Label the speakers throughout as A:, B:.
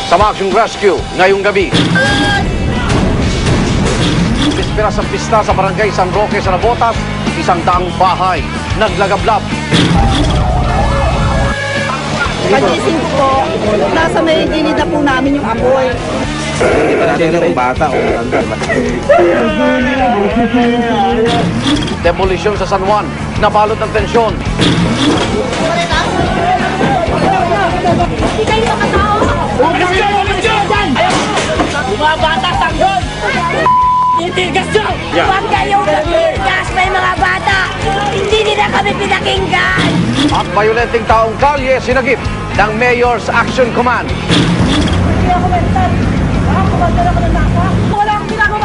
A: Sa Maximum Rescue ngayong gabi. Bispera sa pista sa barangay San Roque sa Navotas, 100 bahay naglagablab.
B: Pagising ko po, nasa may gilid na po namin yung apoy.
C: Hindi pa natin yung bata o matanda.
A: Demolition sa San Juan, nabalot ng tensyon.
B: Hindi kayo makatao!
D: Bumabata sanggol! Titigas nyo!
B: Huwag kayong titigas, may mga bata! Hindi nila kami pinakinggan!
A: At bayolenteng taong kalye sinagip ng Mayor's Action Command.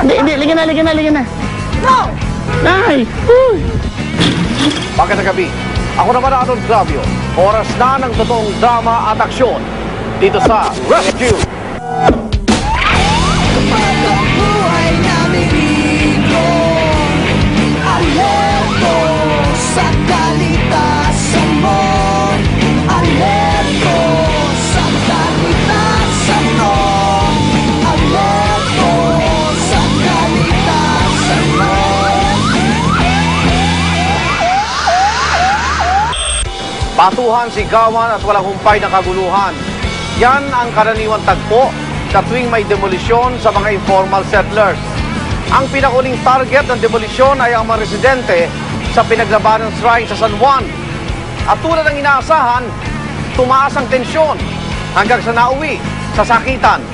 D: Hindi, ligan na.
B: No!
D: Nay!
A: Bakit sa gabi? Ako naman Arnold Gravio. Oras na ng totoong drama at aksyon dito sa Rescue.
B: Buhay namin dito, alerto sa kalitasan mo, alerto sa kalitasan mo, alerto sa kalitasan mo.
A: Batuhan, sigawan at walang humpay na kaguluhan. Yan ang karaniwang tagpo sa tuwing may demolisyon sa mga informal settlers. Ang pinakuling target ng demolisyon ay ang mga residente sa pinaglabanang shrine sa San Juan. At tulad ng inaasahan, tumaas ang tensyon hanggang sa nauwi sa sakitan.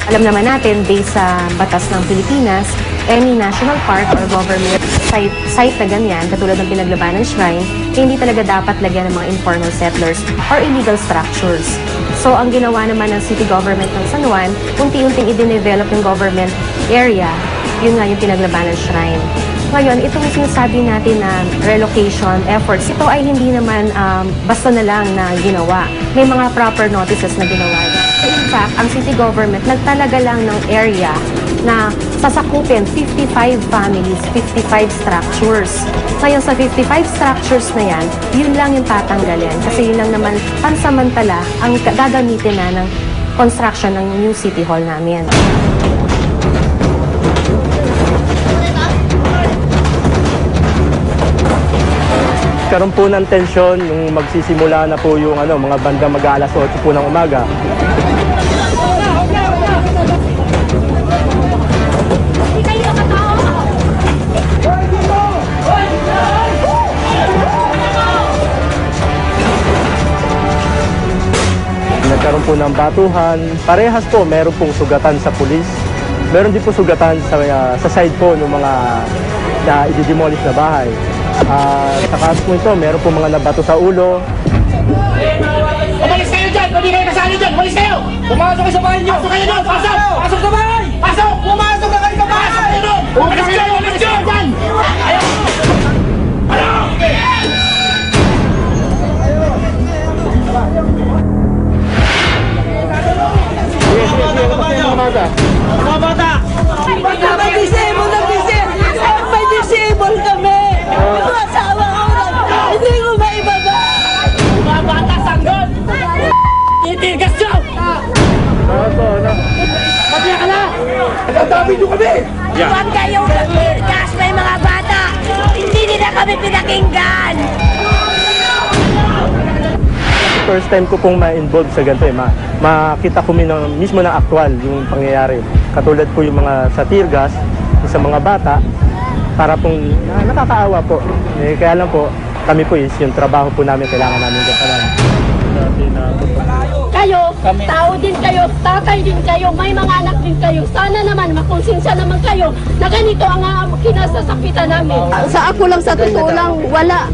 E: Alam naman natin, based sa batas ng Pilipinas, any national park or government site na ganyan, katulad ng pinaglabanan shrine, hindi talaga dapat lagyan ng mga informal settlers or illegal structures. So, ang ginawa naman ng city government ng San Juan, unti-unting i-develop yung government area, yun nga yung pinaglabanan shrine. Ngayon, itong sinasabi natin na relocation efforts, ito ay hindi naman basta na lang na ginawa. May mga proper notices na ginawa. In fact, ang city government nagtalaga lang ng area na sasakupin 55 families, 55 structures. Ngayon sa 55 structures na yan, yun lang yung tatanggalin. Kasi yun lang naman pansamantala ang gagamitin na ng construction ng new city hall namin.
F: Karoon po ng tensyon nung magsisimula na po yung mga bandang mag-aalas 8 po ng umaga. Nagkaroon po ng batuhan. Parehas po, meron pong sugatan sa pulis. Meron din po sugatan sa side po ng mga na i-demolish na bahay. Sa kaso po ito, meron po mga nabato sa ulo.
D: Umalis kayo dyan! Hindi kayo kasali dyan! Umalis kayo! Pumasok kayo sa bahay nyo! Pasok kayo doon! Pasok! Pasok sa bahay! Pasok! Pumasok na kayo sa bahay! Pasok kayo doon! Umalis kayo! Umalis kayo dyan! Ano? Mga bata!
B: May disable kami! Yung asawa ko hindi ko maibaba!
D: Mga bata sanggol! Titigas nyo! Pagkaya ka na! Nagdadami nyo kami!
B: Huwag kayong titigas, may mga bata! Hindi nila kami pinakinggan!
F: First time ko pong ma-involve sa ganito makita ko mismo ng aktwal yung pangyayari. Katulad po yung mga sa tear gas, sa mga bata, para pong nakakaawa po. Kaya lang po, kami po yung trabaho po namin, kailangan namin gatalan.
B: Kayo, tao din kayo, tatay din kayo, may mga anak din kayo. Sana naman, makonsensya naman kayo na ganito ang kinasasakitan namin. Sa ako lang, sa totoo lang, wala.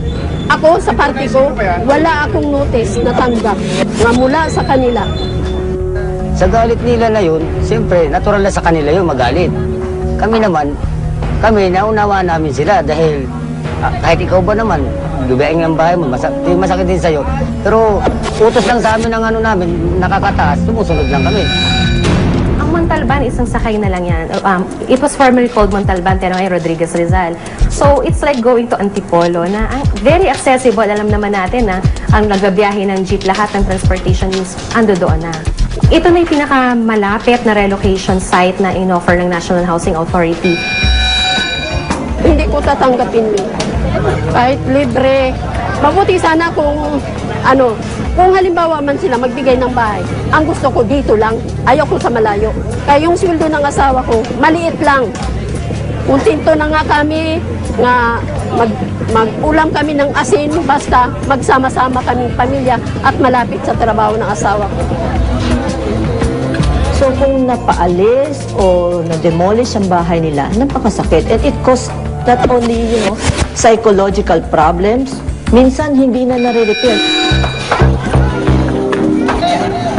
B: Ako, sa party ko, wala akong notice na tanggap na mula sa kanila.
G: Sa galit nila na yun, siyempre, natural na sa kanila yun magalit. Kami naman, naunawa namin sila dahil kahit ikaw ba naman, lubaing ang bahay mo, masakit din sa'yo. Pero utos lang sa amin ng namin, nakakataas, tumusunod lang kami.
E: Ang Montalban, isang sakay na lang yan. It was formerly called Montalban, pero ngayon Rodriguez Rizal. So, it's like going to Antipolo na very accessible. Alam naman natin na ang nagbabiyahe ng jeep, lahat ng transportation means ando doon na. Ito na yung pinakamalapit na relocation site na in-offer ng National Housing Authority.
B: Hindi ko tatanggapin yun. Kahit libre. Mabuti sana kung kung halimbawa man sila magbigay ng bahay, ang gusto ko dito lang, ayaw ko sa malayo. Kaya yung sweldo ng asawa ko, maliit lang. Kuntinto na nga kami, nga mag-ulam kami ng asin, basta magsama-sama kaming pamilya at malapit sa trabaho ng asawa ko.
H: So kung napaalis o na-demolish ang bahay nila, napakasakit. And it caused not only, psychological problems, minsan hindi na nare-repair.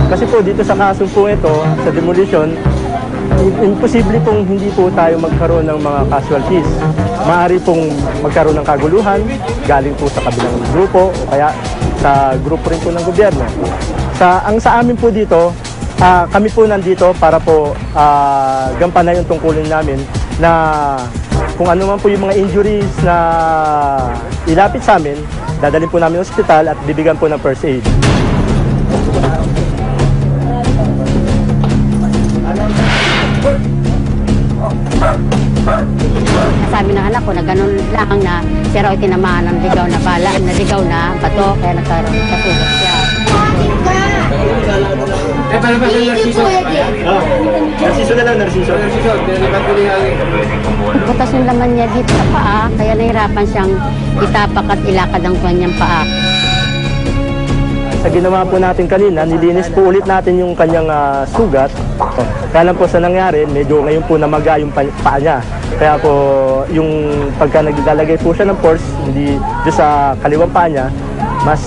F: Kasi po dito sa kasong po ito, sa demolition, imposible pong hindi po tayo magkaroon ng mga casualties. Maaari pong magkaroon ng kaguluhan, galing po sa kabilang grupo o kaya sa grupo rin po ng gobyerno. Ang sa amin po dito, kami po nandito para po gampanan yung tungkulin namin na kung ano man po yung mga injuries na ilapit sa amin, dadalhin po namin sa ospital at bibigyan po ng first aid.
I: Sabi ng anak ko na ganun lang na si Roy tinamaan ng ligaw na bala, naligaw na bato, kaya nagkaroon kasugat siya.
F: Narsiso na lang, narsiso.
I: Butas yung laman niya dito sa paa, kaya nahirapan siyang itapak at ilakad ang kanyang paa.
F: Sa ginawa po natin kanina, nilinis po ulit natin yung kanyang sugat. Kaya lang po sa nangyari, medyo ngayon po namaga yung paa niya. Kaya po yung pagka naglalagay po siya ng force, hindi doon sa kaliwang paa niya, mas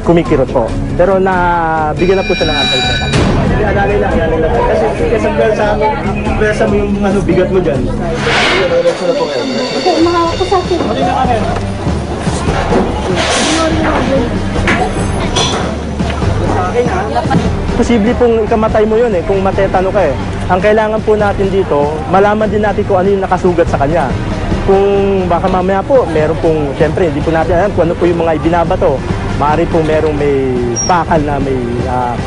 F: kumikirot po. Pero nabigyan na po siya ng anti-tetanus. Alalay lang. Kasi pwersa mo yung bigat mo dyan.
B: Okay, mahawak ko sa akin.
F: Posible pong ikamatay mo yun kung matetano ka Ang kailangan po natin dito, malaman din natin kung ano yung nakasugat sa kanya. Kung baka mamaya po, meron pong, siyempre, hindi po natin alam kung ano po yung mga ibinabato. Maaari po merong may bakal na may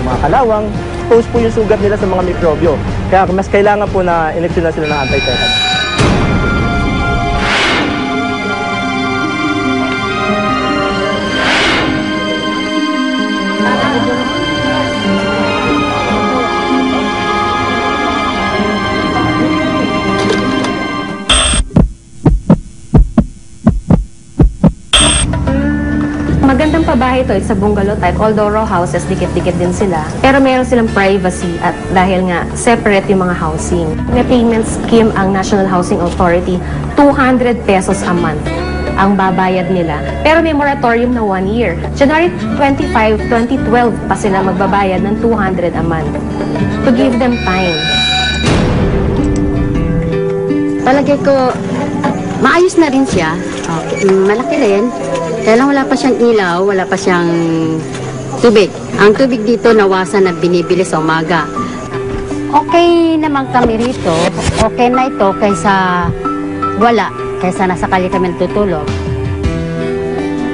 F: mga kalawang, expose po yung sugat nila sa mga mikrobyo. Kaya mas kailangan po na ineksyon na sila ng anti-tetanus.
E: Magandang pabahay ito, it's a bungalow type, although row houses, dikit-dikit din sila. Pero meron silang privacy at dahil nga separate yung mga housing. May payment scheme ang National Housing Authority, 200 pesos a month ang babayad nila. Pero may moratorium na 1 year. January 25, 2012 pa sila magbabayad ng 200 a month to give them time.
I: Palagay ko, maayos na rin siya. Okay. Malaki rin. Kaya lang wala pa siyang ilaw, wala pa siyang tubig. Ang tubig dito nawasan na binibili sa umaga. Okay naman kami rito. Okay na ito kaysa wala. Kaysa nasa kali kami natutulog.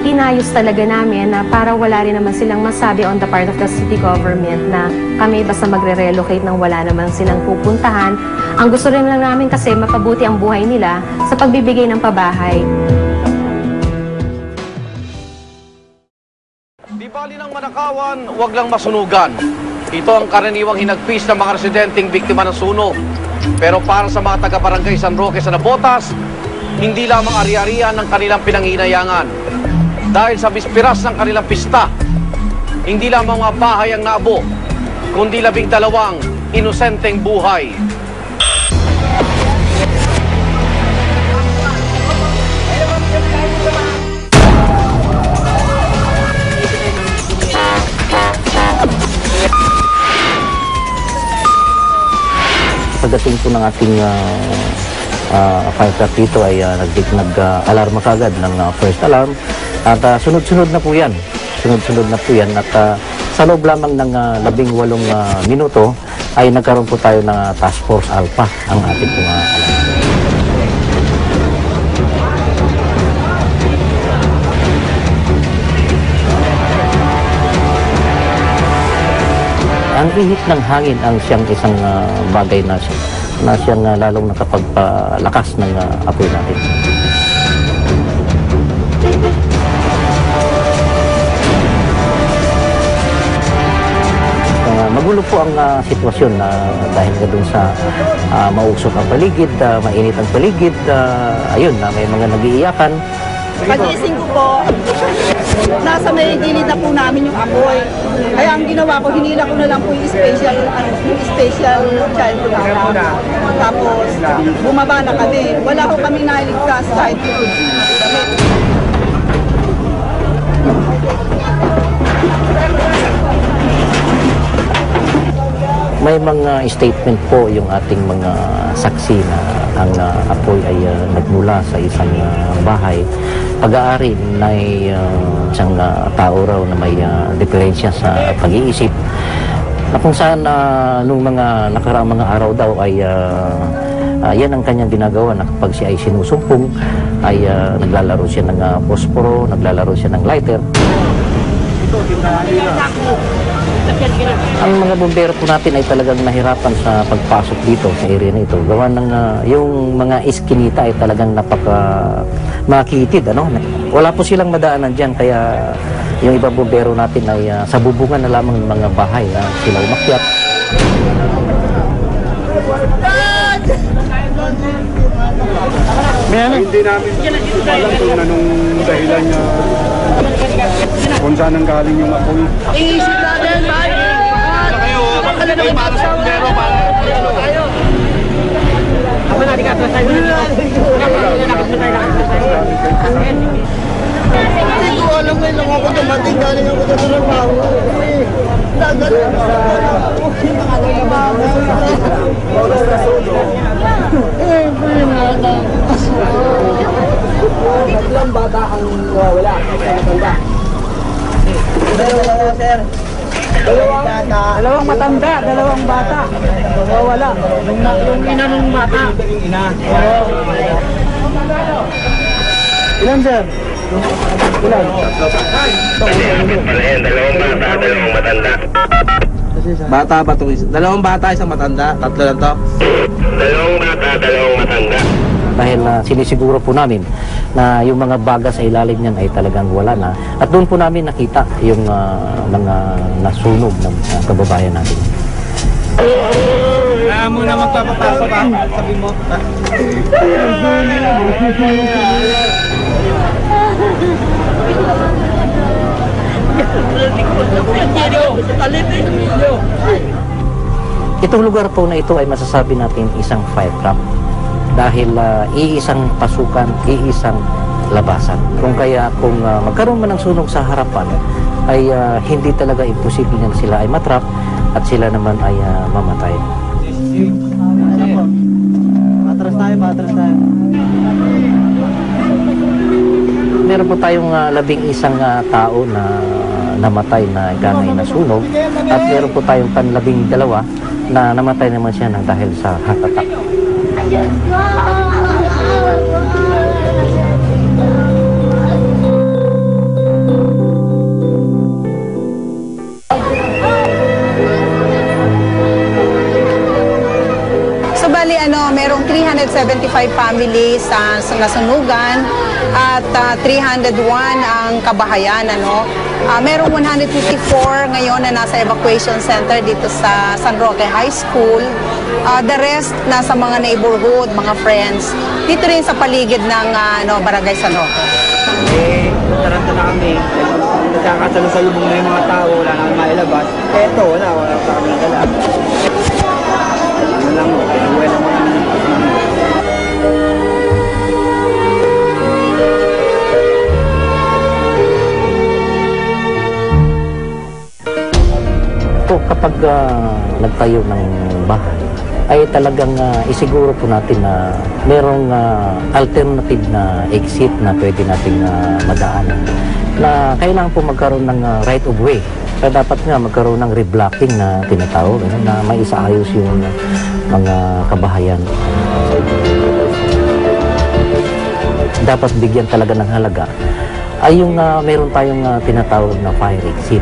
E: Inayos talaga namin na para wala rin naman silang masabi on the part of the city government na kami basta magre-relocate nang wala naman silang pupuntahan. Ang gusto rin lang namin kasi mapabuti ang buhay nila sa pagbibigay ng pabahay.
A: Di bali ng manakawan, wag lang masunugan. Ito ang karaniwang hinagpis ng mga residenteng biktima ng sunog. Pero para sa mga taga-barangay San Roque sa Nabotas, hindi lamang ari-arian ng kanilang pinanghihinayangan. Dahil sa bispiras ng kanilang pista, hindi lamang mga bahay ang naabo, kundi 12 inosenteng buhay.
G: Pagdating po ng ating fire truck dito ay nag-alarma kagad ng first alarm at sunod-sunod na po yan. Sunod-sunod na po yan at sa loob lamang ng 18 minuto
J: ay nagkaroon po tayo ng Task Force Alpha, ang ating pong alam. Ang ihip ng hangin ang siyang isang bagay na siyang lalong nakapagpalakas ng apoy natin. Magulo po ang sitwasyon dahil nga dun sa mausok ang paligid, mainit ang paligid, ayun, may mga nag-iiyakan.
K: Pagising ko po, nasa may gilid na po namin yung apoy. Kaya ang ginawa ko, hinila ko na lang po yung special child program. Tapos, bumaba na kami. Wala ko kami nailigtas kahit
J: May mga statement po yung ating mga saksi na ang apoy ay nagmula sa isang bahay. Pag-aari na isang tao raw na may diferensya sa pag-iisip. Na kung saan nung mga nakaraang mga araw daw ay yan ang kanyang ginagawa na kapag siya ay sinusumpong ay naglalaro siya ng posporo, naglalaro siya ng lighter. Ang mga bumbero po natin ay talagang nahirapan sa pagpasok dito sa area na ito. Gawa ng yung mga iskinita ay talagang makitid. Wala po silang madaanan dyan, kaya yung ibang bumbero natin ay sa bubungan na lamang ng mga bahay na sila umakyat.
L: Hindi namin alam kung anong dahilan niya, kung saan ang galing yung apoy.
D: Iisip natin, bye! Ano na para sa bumbero, para tayo. Ako na, di ka atras tayo. Hindi ko alam ngayon lang ako dumating, galing ako sa trabaho. Nagaling ako.
K: Tatlong bata ang wala. Dalawa, sir. Dalawang matanda, dalawang bata. Wala. Yung ina ng bata. Ina. Ilan, sir? Ilan?
C: Dalawang bata, dalawang matanda. Bata ba itong isa? Dalawang bata, isang matanda? Tatlo lang to? Dalawang bata, dalawang matanda.
J: Dahil sinisiguro po namin na yung mga bagas sa ilalim niyan ay talagang wala na. At doon po namin nakita yung mga nasunog ng kababayan natin.
C: Kaya muna magpapapasok ba? Sabi mo.
J: Itong lugar po na ito ay masasabi natin isang fire trap. Dahil iisang pasukan, iisang labasan. Kung magkaroon man ng sunog sa harapan, ay hindi talaga imposible na sila ay matrap at sila naman ay mamatay.
K: Patras tayo.
J: Meron po tayong 11 tao na namatay na ganay na sunog at meron po tayong 12 na namatay naman siya dahil sa heart attack.
K: So bali merong 375 families sa nasunugan at 301 ang kabahayan merong 154 ngayon na nasa evacuation center dito sa San Roque High School. The rest nasa mga neighborhood, mga friends. Dito rin sa paligid ng Barangay San Roque.
C: Taranta na kami. Nagkakasalubong na yung mga tao, wala nang mailabas. Eto, wala pa kami dala. Ano lang, uwi lang mo namin.
J: Kapag nagtayo ng bahay, ay talagang isiguro po natin na merong alternative na exit na pwede nating madaanan. Na kailangan po magkaroon ng right of way Kaya dapat nga magkaroon ng reblocking na tinatawag, na may isaayos yung mga kabahayan. Dapat bigyan talaga ng halaga ay yung meron tayong tinatawag na fire exit.